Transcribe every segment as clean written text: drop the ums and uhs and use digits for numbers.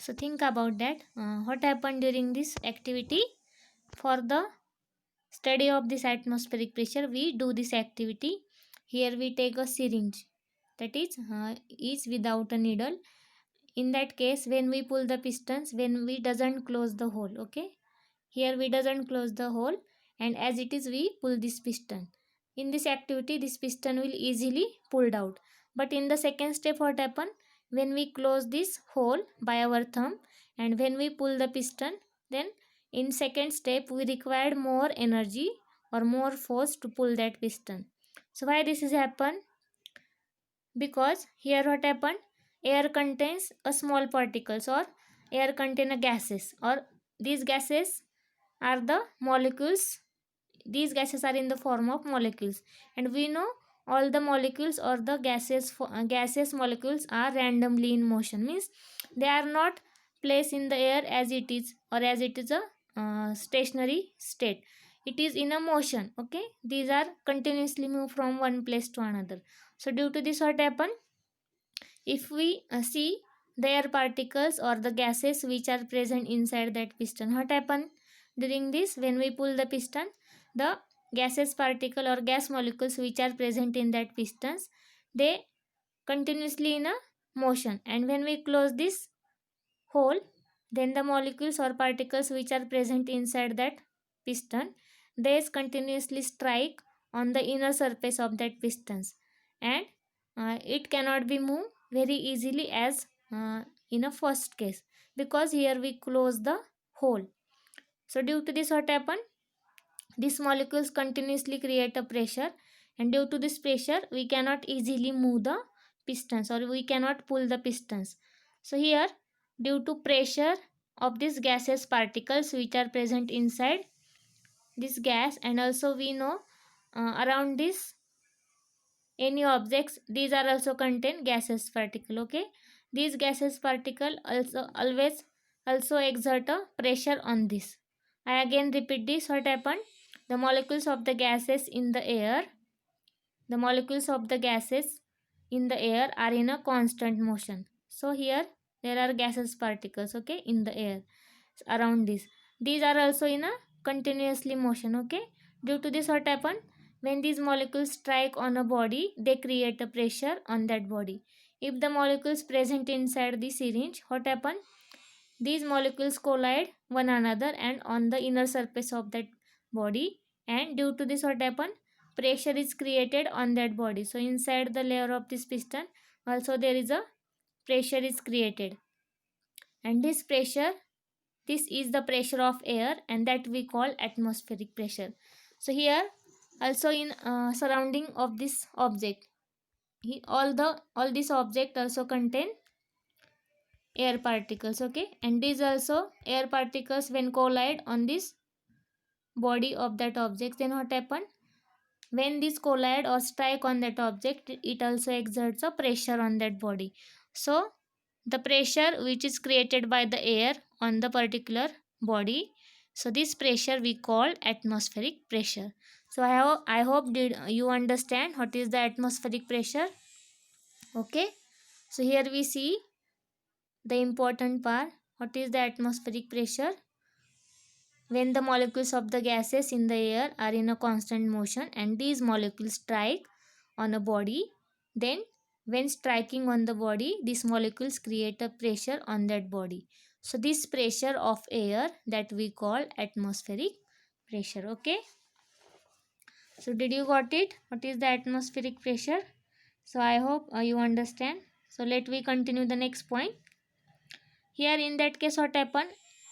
So think about that. What happened during this activity? For the study of this atmospheric pressure, we do this activity. Here we take a syringe, that is without a needle. In that case, when we pull the pistons, when we doesn't close the hole, okay, here we doesn't close the hole, and as it is we pull this piston. In this activity this piston will easily pulled out. But in the second step, what happen? When we close this hole by our thumb and when we pull the piston, then in second step we required more energy or more force to pull that piston. So why this is happen? Because here what happened? Air contains a small particles, or air contain a gases, or these gases are the molecules. These gases are in the form of molecules, and we know all the molecules or the gaseous molecules are randomly in motion, means they are not placed in the air as it is, or as it is a stationary state. It is in a motion, okay. These are continuously move from one place to another. So due to this, what happen? If we see the air particles or the gases which are present inside that piston, what happen during this? When we pull the piston, the gases particle or gas molecules which are present in that pistons, they continuously in a motion, and when we close this hole, then the molecules or particles which are present inside that piston, they continuously strike on the inner surface of that pistons, and it cannot be moved very easily as in a first case, because here we close the hole. So due to this, what happen? These molecules continuously create a pressure, and due to this pressure we cannot easily move the pistons, or we cannot pull the pistons. So here, due to pressure of these gaseous particles which are present inside this gas, and also we know around this any objects, these are also contain gaseous particle, okay. These gaseous particle also always also exert a pressure on this. I again repeat this. What happened? The molecules of the gases in the air, the molecules of the gases in the air are in a constant motion. So here there are gaseous particles, okay, in the air around this. These are also in a continuously motion, okay. Due to this, what happen? When these molecules strike on a body, they create a pressure on that body. If the molecules present inside the syringe, what happen? These molecules collide one another and on the inner surface of that body, and due to this, what happen? Pressure is created on that body. So inside the layer of this piston also there is a pressure is created, and this is the pressure of air, and that we call atmospheric pressure. So here also in surrounding of this object, all this object also contain air particles, okay. And these also air particles when collide on this body of that object, then what happen? When this collide or strike on that object, it also exerts a pressure on that body. So the pressure which is created by the air on the particular body, so this pressure we call atmospheric pressure. So I hope did you understand what is the atmospheric pressure, okay. So here we see the important part. What is the atmospheric pressure? When the molecules of the gases in the air are in a constant motion and these molecules strike on a body, then when striking on the body, these molecules create a pressure on that body. So this pressure of air that we call atmospheric pressure, okay. So did you got it? What is the atmospheric pressure? So I hope you understand. So let we continue the next point. Here in that case, what happened?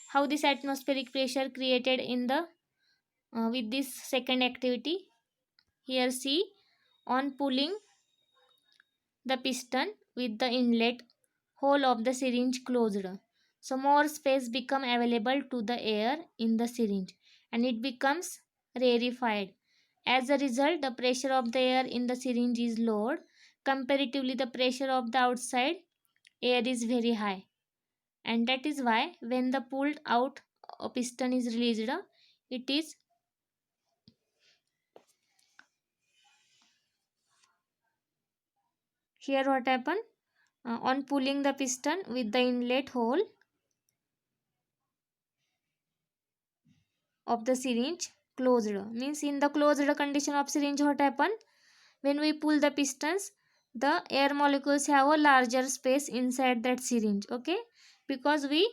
How this atmospheric pressure created in the with this second activity. Here see, on pulling the piston with the inlet hole of the syringe closed, so more space become available to the air in the syringe and it becomes rarefied. As a result, the pressure of the air in the syringe is lowered. Comparatively, the pressure of the outside air is very high, and that is why when the pulled out piston is released, it is here what happened? On pulling the piston with the inlet hole, of the syringe closed. Means in the closed condition of syringe, what happen? When we pull the pistons, the air molecules have a larger space inside that syringe. Okay, because we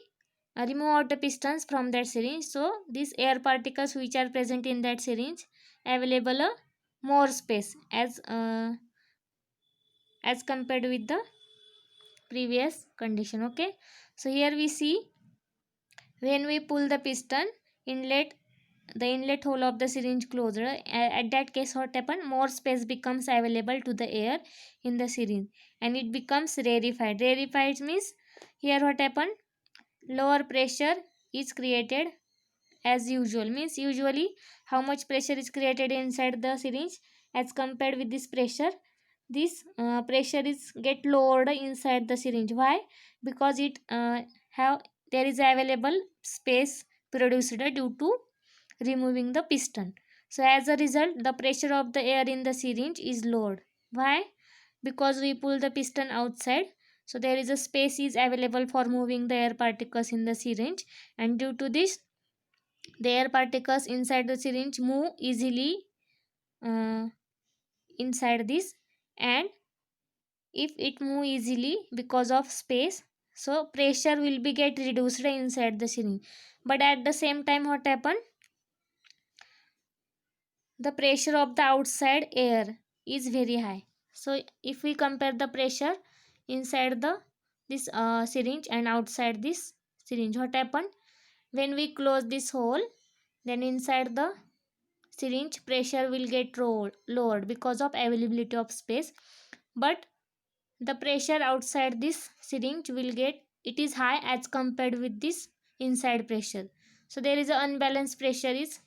remove out the pistons from that syringe, so these air particles which are present in that syringe available a more space as compared with the previous condition. Okay, so here we see, when we pull the piston, inlet the inlet hole of the syringe closed. At that case, what happen? More space becomes available to the air in the syringe, and it becomes rarefied. Rarefied means, here what happen? Lower pressure is created as usual. Means usually how much pressure is created inside the syringe, as compared with this pressure, this pressure is get lowered inside the syringe. Why? Because it have there is available space produced due to removing the piston. So as a result, the pressure of the air in the syringe is lowered. Why? Because we pull the piston outside, so there is a space is available for moving the air particles in the syringe, and due to this, the air particles inside the syringe move easily uh, inside this, and if it move easily because of space, so pressure will be get reduced inside the syringe. But at the same time, what happen? The pressure of the outside air is very high. So if we compare the pressure inside the this syringe and outside this syringe, what happen? When we close this hole, then inside the syringe pressure will get lowered because of availability of space, but the pressure outside this syringe will get, it is high as compared with this inside pressure. So there is an unbalanced pressure is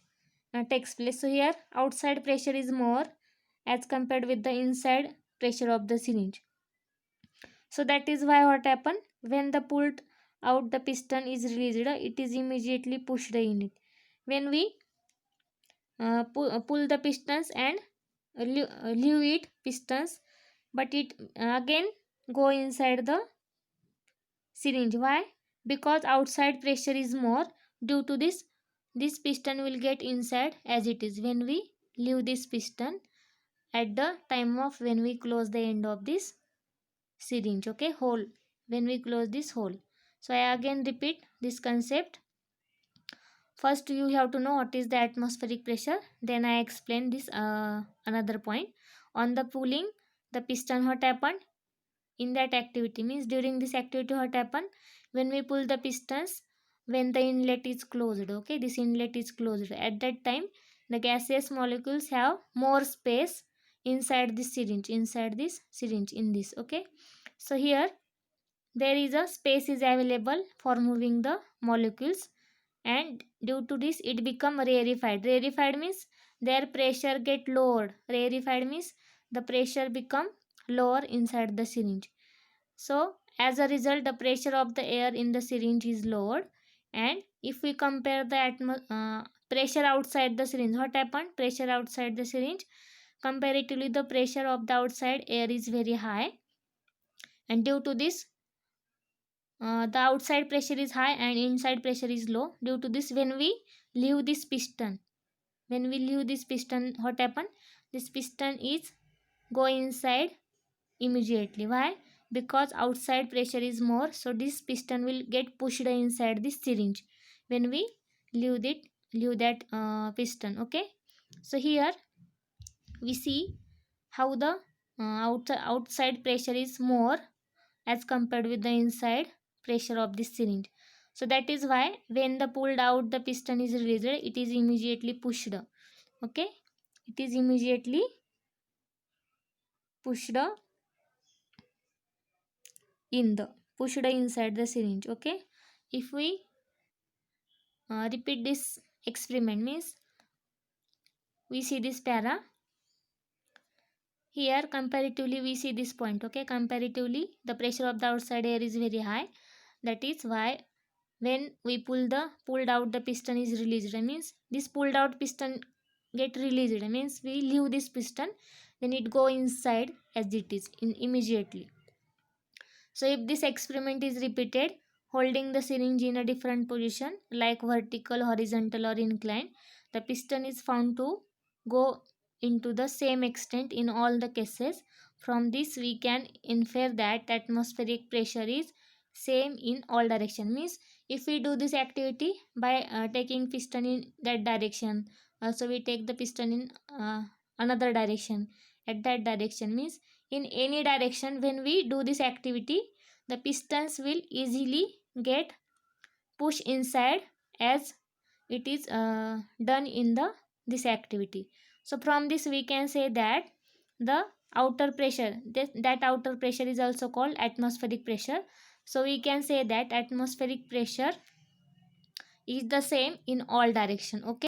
takes place. So here outside pressure is more as compared with the inside pressure of the syringe. So that is why what happen? When the pulled out the piston is released, it is immediately pushed in it. When we pull the pistons and leave it pistons, but it again go inside the syringe. Why? Because outside pressure is more. Due to this piston will get inside as it is when we leave this piston at the time of when we close the end of this syringe. Okay, hole, when we close this hole. So I again repeat this concept. First you have to know what is the atmospheric pressure, then I explain this another point. On the pulling the piston, what happened in that activity? Means during this activity, what happened? When we pull the pistons, when the inlet is closed, okay, this inlet is closed, at that time the gaseous molecules have more space inside this syringe, in this. Okay, so here there is a space is available for moving the molecules, and due to this it become rarefied. Rarefied means their pressure get lowered. Rarefied means the pressure become lower inside the syringe. So as a result, the pressure of the air in the syringe is lowered. And if we compare the pressure outside the syringe, what happened? Pressure outside the syringe, comparatively the pressure of the outside air is very high, and due to this the outside pressure is high and inside pressure is low. Due to this, when we leave this piston, what happen? This piston is go inside immediately. Why? Because outside pressure is more, so this piston will get pushed inside this syringe when we leave that piston. Okay, so here we see how the outside pressure is more as compared with the inside pressure of this cylinder. So that is why when the pulled out the piston is released, it is immediately pushed. Okay, it is immediately pushed pushed inside the syringe. Okay, if we repeat this experiment, means we see this para here, comparatively we see this point. Okay, comparatively the pressure of the outside air is very high. That is why when we pulled out the piston is released, means this pulled out piston get released, means we leave this piston, then it go inside as it is immediately. So if this experiment is repeated, holding the syringe in a different position like vertical, horizontal or inclined. The piston is found to go into the same extent in all the cases. From this we can infer that atmospheric pressure is same in all direction. Means if we do this activity by taking piston in that direction, also we take the piston in another direction, at that direction, means in any direction when we do this activity, the pistons will easily get pushed inside as it is done in the this activity. So from this we can say that the outer pressure, that outer pressure is also called atmospheric pressure. So we can say that atmospheric pressure is the same in all direction. Okay.